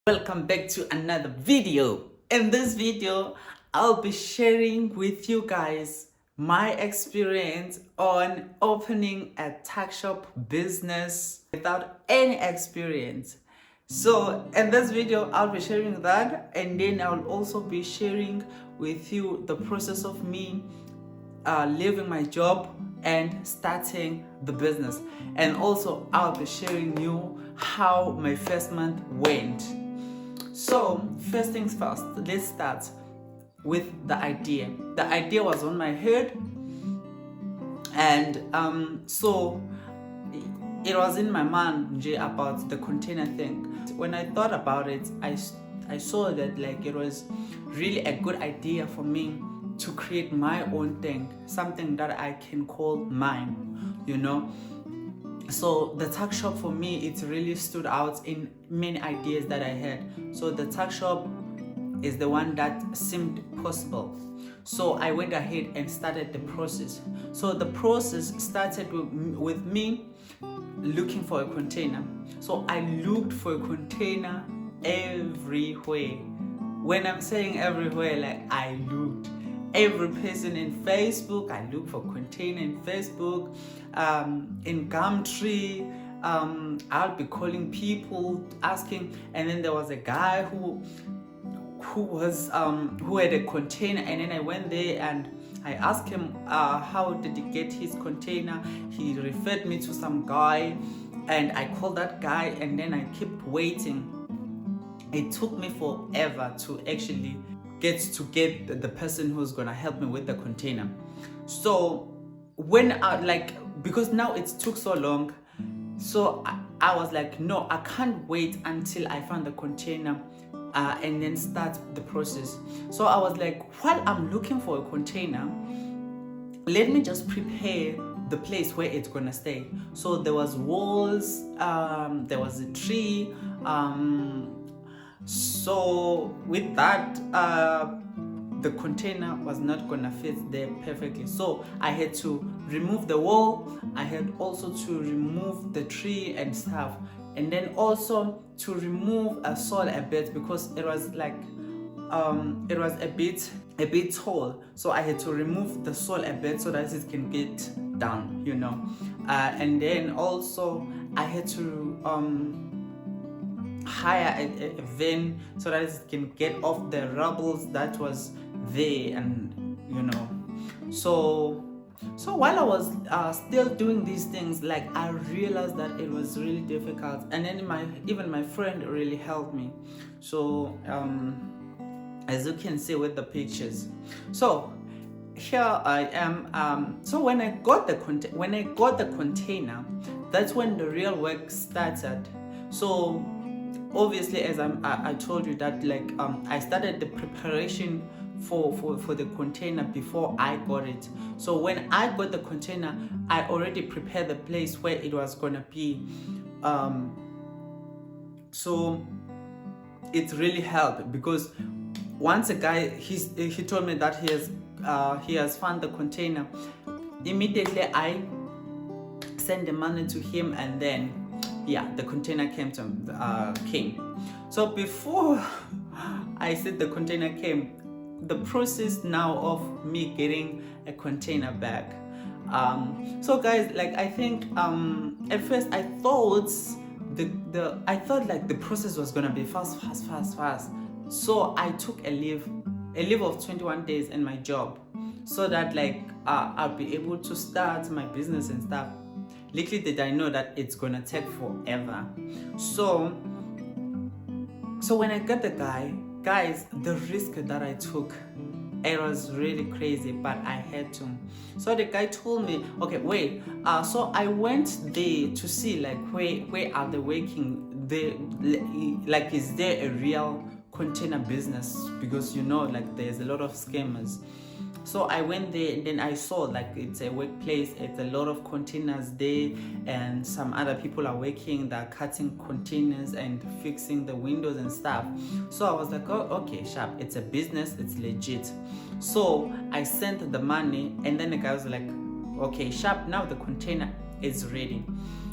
Welcome back to another video. In this video, I'll be sharing with you guys my experience on opening a tuck shop business without any experience. So in this video, I'll be sharing that, and then I'll also be sharing with you the process of me leaving my job and starting the business. And also I'll be sharing you how my first month went. So first things first, let's start with the idea. The idea was on my head, and so it was in my mind about the container thing. When I thought about it, I saw that like it was really a good idea for me to create my own thing, something that I can call mine, So the tuck shop for me, it really stood out in many ideas that I had. So the tuck shop is the one that seemed possible. So I went ahead and started the process. So the process started with me looking for a container. So I looked for a container everywhere. When I'm saying everywhere, like I looked every person in Facebook. I looked for container in Facebook, in Gumtree. I'll be calling people asking, and then there was a guy who had a container, and then I went there and I asked him how did he get his container. He referred me to some guy, and I called that guy, and then I kept waiting. It took me forever to actually get the person who's gonna help me with the container. So when because now it took so long, so I was like, no, I can't wait until I find the container and then start the process. So I was like, while I'm looking for a container, let me just prepare the place where it's gonna stay. So there was walls, there was a tree, so with that, the container was not gonna fit there perfectly. So I had to remove the wall. I had also to remove the tree and stuff, and then also to remove a soil a bit, because it was like it was a bit tall. So I had to remove the soil a bit so that it can get down, and then also I had to hire a van so that it can get off the rubbles that was there, and so while I was still doing these things, like I realized that it was really difficult, and then even my friend really helped me. So as you can see with the pictures, so here I am. So when I got the container, that's when the real work started. So obviously, as I told you that I started the preparation for the container before I got it. So when I got the container, I already prepared the place where it was gonna be. So it really helped, because once a guy he told me that he has found the container, immediately I sent the money to him, and then the container came. So before I said the container came, the process now of me getting a container back. So guys, I think at first I thought the process was gonna be fast. So I took a leave of 21 days in my job, so that I'll be able to start my business and stuff. Little did I know that it's gonna take forever. So when I got the guys, the risk that I took, it was really crazy, but I had to. So the guy told me, okay, wait. So I went there to see where are they working? Is there a real container business? Because there's a lot of scammers. So I went there, and then I saw it's a workplace, it's a lot of containers there, and some other people are working, they're cutting containers and fixing the windows and stuff. So I was like, oh, okay, sharp, it's a business, it's legit. So I sent the money, and then the guy was like, okay, sharp, now the container is ready.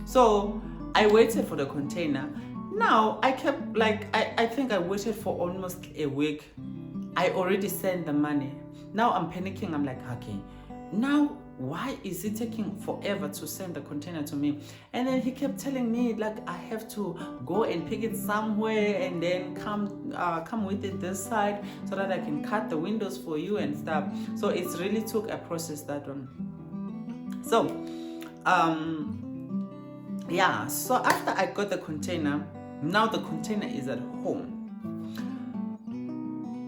So I waited for the container. Now I kept like I think I waited for almost a week. I already sent the money. Now I'm panicking. I'm like, okay, now why is it taking forever to send the container to me? And then he kept telling me like I have to go and pick it somewhere and then come with it this side so that I can cut the windows for you and stuff. So it really took a process, that one. So yeah, so after I got the container, now the container is at home.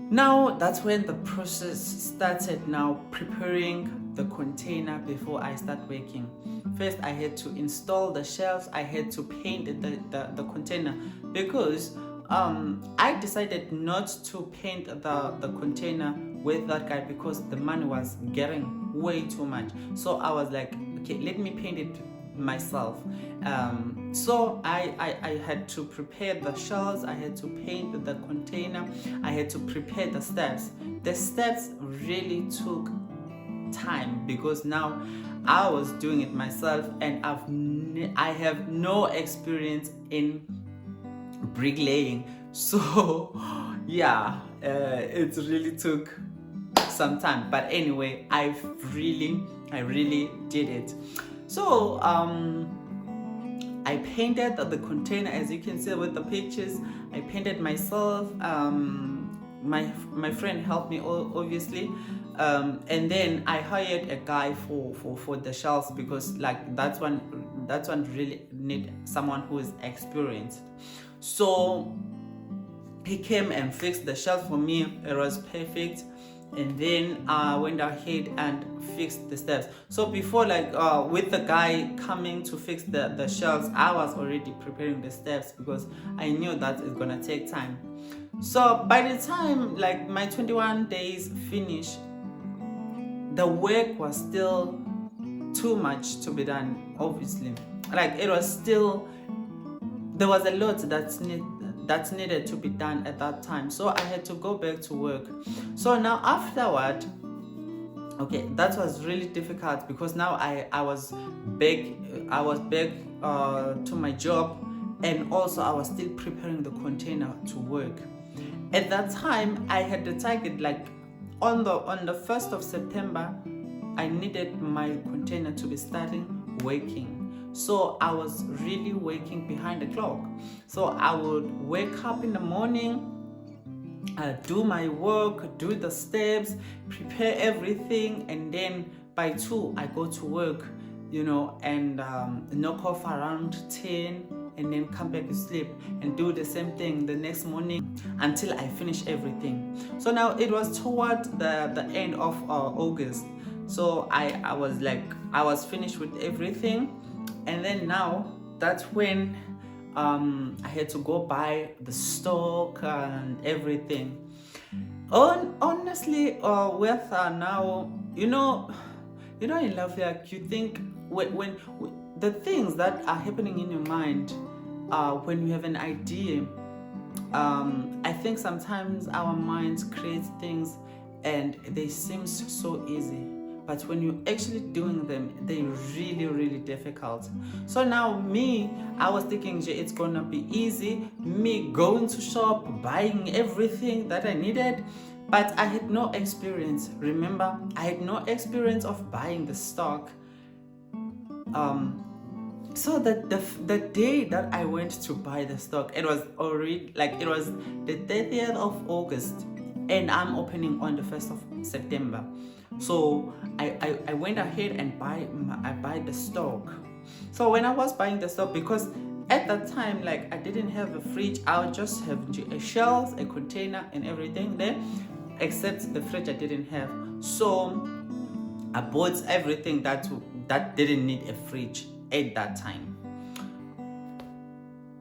Now that's when the process started, now preparing the container before I start working. First I had to install the shelves, I had to paint the container, because I decided not to paint the container with that guy because the money was getting way too much. So I was like, okay, let me paint it myself. So I had to prepare the shells, I had to paint the container, I had to prepare the steps. The steps really took time because now I was doing it myself and I have no experience in bricklaying. So yeah, it really took some time, but anyway, I really did it. So I painted the container, as you can see with the pictures. I painted myself. My friend helped me obviously, and then I hired a guy for the shelves because like that's one really need someone who is experienced. So he came and fixed the shelf for me. It was perfect. And then I went ahead and fixed the steps. So before, like with the guy coming to fix the shelves, I was already preparing the steps because I knew that it's gonna take time. So by the time like my 21 days finished, the work was still too much to be done, obviously. Like it was still, there was a lot that's needed to be done at that time. So I had to go back to work. So now afterward, okay, that was really difficult because now I was back to my job, and also I was still preparing the container to work. At that time I had the target like on the 1st of September I needed my container to be starting working. So I was really working behind the clock. So I would wake up in the morning, do my work, do the steps, prepare everything, and then by 2 I go to work, and knock off around 10 and then come back to sleep and do the same thing the next morning until I finish everything. So now it was toward the end of August. So I was finished with everything. And then now that's when I had to go buy the stock and everything. Honestly, with now, in life, like you think when the things that are happening in your mind, when you have an idea, I think sometimes our minds create things and they seem so easy. But when you're actually doing them, they're really difficult. So now I was thinking it's gonna be easy, me going to shop, buying everything that I needed, but I had no experience. Remember, I had no experience of buying the stock. So the day that I went to buy the stock, it was already it was the 30th of August, and I'm opening on the 1st of September. So I went ahead and buy the stock. So when I was buying the stock, because at that time like I didn't have a fridge, I would just have a shelf, a container and everything there, except the fridge I didn't have. So I bought everything that didn't need a fridge at that time.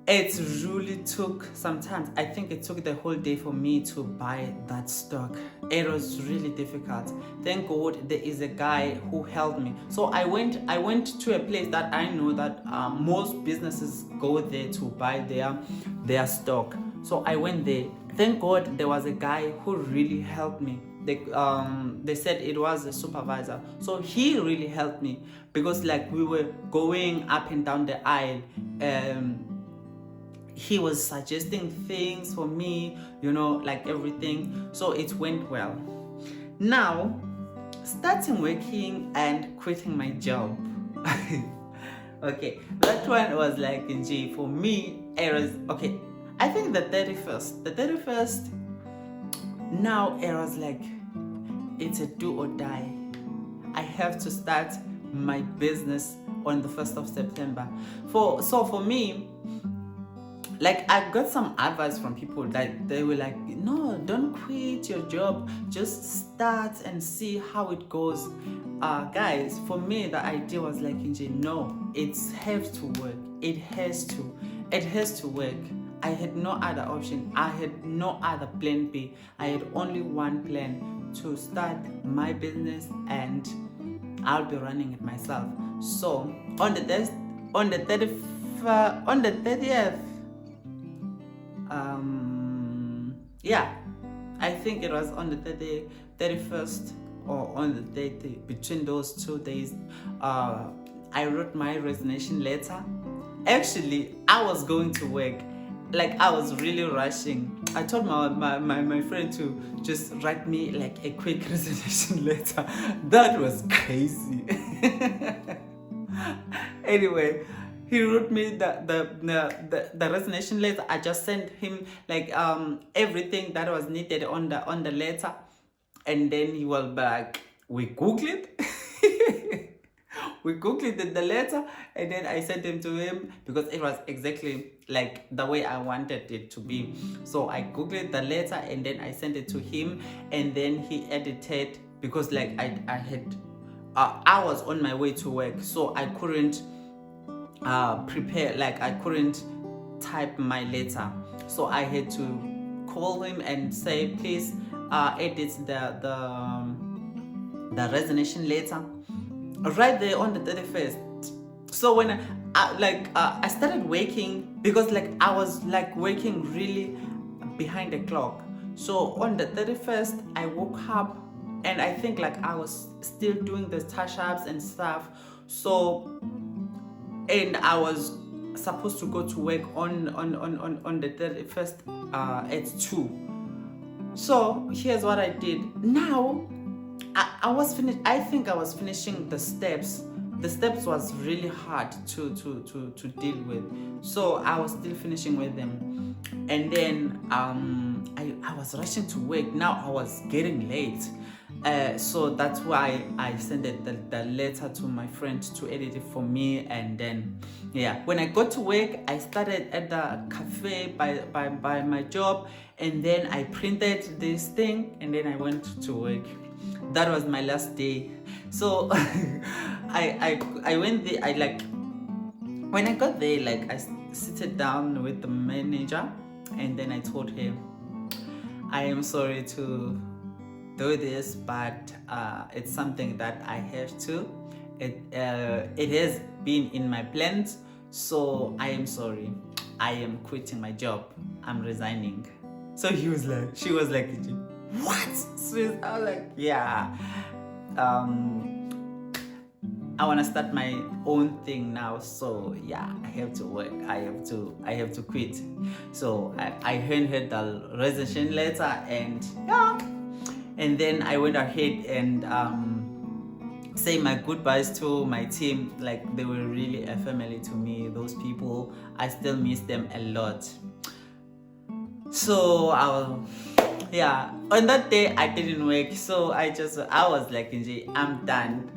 It really took some time. I think it took the whole day for me to buy that stock. It was really difficult. Thank God there is a guy who helped me. So I went to a place that I know that most businesses go there to buy their stock. So I went there. Thank God there was a guy who really helped me. They said it was a supervisor. So he really helped me because like we were going up and down the aisle. he was suggesting things for me, like everything. So it went well. Now, starting working and quitting my job. Okay, that one was like, for me, it was, okay, I think the 31st, now it was like, it's a do or die. I have to start my business on the 1st of September. So for me, like, I got some advice from people that they were like, no, don't quit your job, just start and see how it goes. Guys, for me, the idea was like, no, it has to work. It has to work. I had no other option. I had no other plan B. I had only one plan: to start my business, and I'll be running it myself. So on the 30th, I think it was on the 31st or on the 30, between those 2 days, I wrote my resignation letter. Actually, I was going to work, like, I was really rushing. I told my friend to just write me like a quick resignation letter. That was crazy. Anyway, he wrote me the resignation letter. I just sent him like everything that was needed on the letter, and then he was back. We googled the letter, and then I sent it to him because it was exactly like the way I wanted it to be. So I googled the letter, and then I sent it to him, and then he edited, because like I was on my way to work, so I couldn't prepare, like I couldn't type my letter, so I had to call him and say, please edit the resignation letter right there on the 31st. So when I started working, because like I was like working really behind the clock. So on the 31st, I woke up, and I think like I was still doing the touch-ups and stuff. So, and I was supposed to go to work on the 31st at 2. So here's what I did. Now I was finished. I think I was finishing the steps. The steps was really hard to deal with, so I was still finishing with them. And then I was rushing to work. Now I was getting late. So that's why I sent the letter to my friend to edit it for me. And then when I got to work, I started at the cafe by my job, and then I printed this thing, and then I went to work. That was my last day. So I went there. I like, when I got there, like I sat down with the manager, and then I told him, I am sorry to do this, but it's something that I have to. It has been in my plans, so I am sorry. I am quitting my job. I'm resigning. So she was like, what? So I was like, yeah. I want to start my own thing now, so yeah, I have to work. I have to quit. So I handed the resignation letter, and then I went ahead and say my goodbyes to my team. Like, they were really a family to me. Those people, I still miss them a lot. So on that day I didn't work. So I was like, I'm done.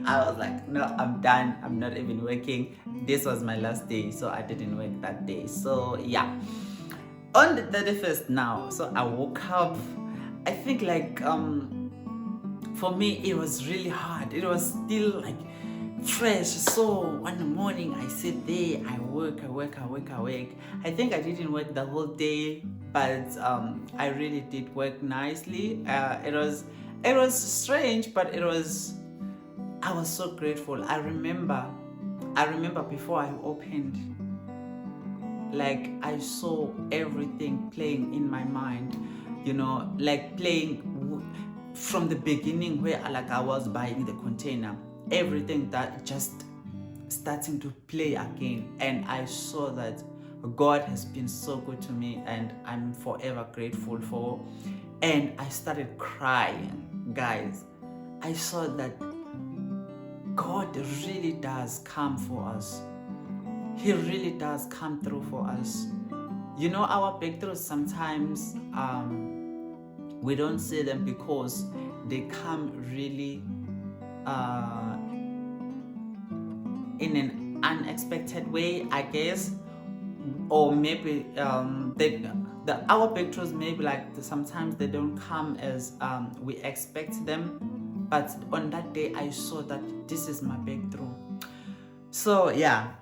I was like, no, I'm done. I'm not even working. This was my last day, so I didn't work that day. So yeah, on the 31st now, so I woke up. I think like for me it was really hard. It was still like fresh. So one morning I sit there, I work. I think I didn't work the whole day, but I really did work nicely. It was strange, but I was so grateful. I remember before I opened, like I saw everything playing in my mind, like playing from the beginning, where like I was buying the container, everything that just starting to play again, and I saw that God has been so good to me, and I'm forever grateful for. And I started crying, guys. I saw that God really does come for us. He really does come through for us. You know, our breakthroughs sometimes we don't see them because they come really in an unexpected way, I guess. Or maybe our breakthroughs, maybe like sometimes they don't come as we expect them. But on that day, I saw that this is my breakthrough. So yeah.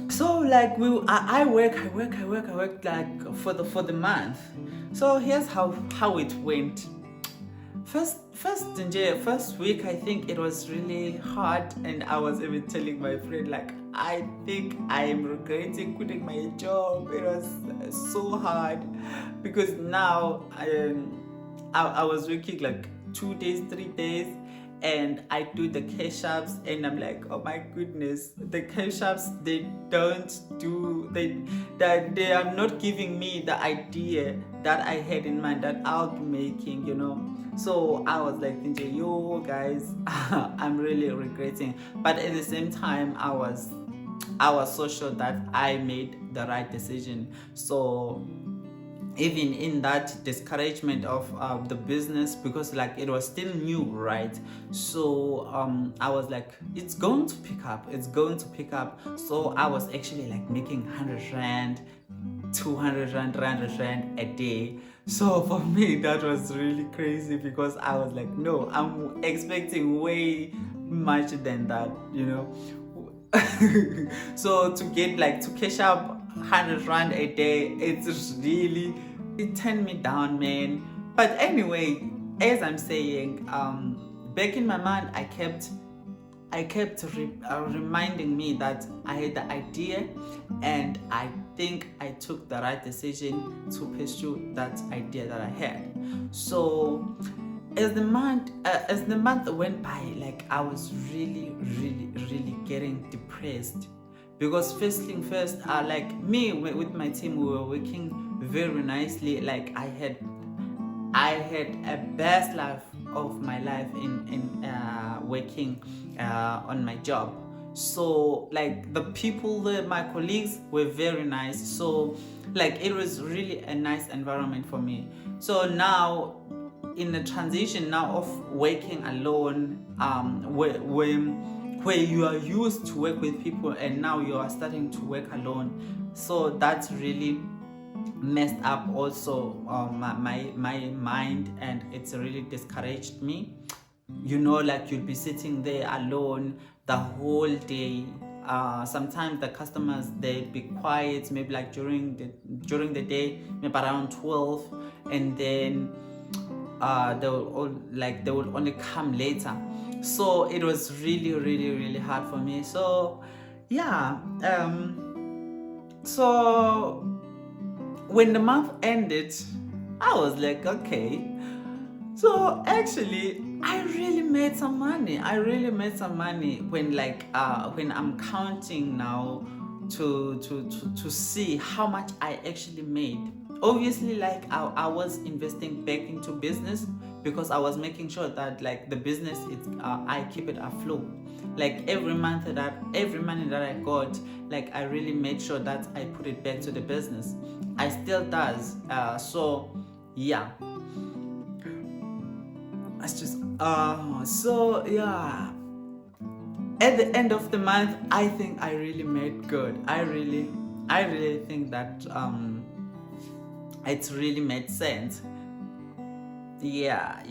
So like I work like for the month. So here's how it went. First week, I think it was really hard, and I was even telling my friend, like, I think I am regretting quitting my job. It was so hard because now I was working like 2 days, 3 days, and I do the cash apps, and I'm like, oh my goodness, the cash apps, they are not giving me the idea that I had in mind that I'll be making, you know. So I was like thinking, yo guys, I'm really regretting, but at the same time I was so sure that I made the right decision. So even in that discouragement of the business, because like it was still new, right? So I was like, it's going to pick up. So I was actually like making 100 rand, 200 rand, 300 rand a day. So for me that was really crazy, because I was like, no, I'm expecting way much than that, you know. So to cash up 100 rand a day, it turned me down, man. But anyway, as I'm saying, back in my mind, I kept reminding me that I had the idea, and I think I took the right decision to pursue that idea that I had. So as the month went by, like I was really getting depressed, because first thing first, like me with my team, we were working very nicely. Like I had a best life of my life in working on my job. So like the people there, my colleagues, were very nice. So like it was really a nice environment for me. So now in the transition now of working alone, where you are used to work with people and now you are starting to work alone, so that's really messed up also my mind, and it's really discouraged me. You know, like you'll be sitting there alone the whole day. Sometimes the customers, they'd be quiet, maybe like during the day, maybe around 12, and then they will only come later. So it was really hard for me. So yeah, so when the month ended, I was like, okay, so actually I really made some money. When I'm counting now to see how much I actually made. Obviously, like I was investing back into business, because I was making sure that like the business I keep it afloat. Like every money that I got, like I really made sure that I put it back to the business. I still does. So yeah. That's just so yeah. At the end of the month, I think I really made good. I really think that it really made sense. Yeah.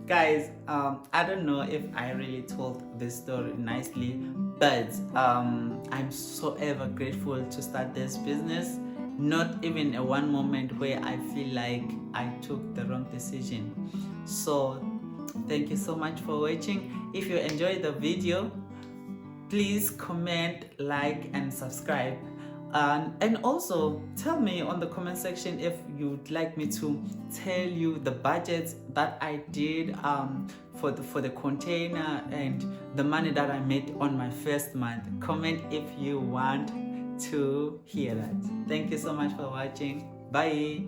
Guys, I don't know if I really told this story nicely, but I'm so ever grateful to start this business. Not even a one moment where I feel like I took the wrong decision. So thank you so much for watching. If you enjoyed the video, please comment, like, and subscribe. And also tell me on the comment section if you'd like me to tell you the budgets that I did for the container and the money that I made on my first month. Comment if you want to hear that. Thank you so much for watching. Bye.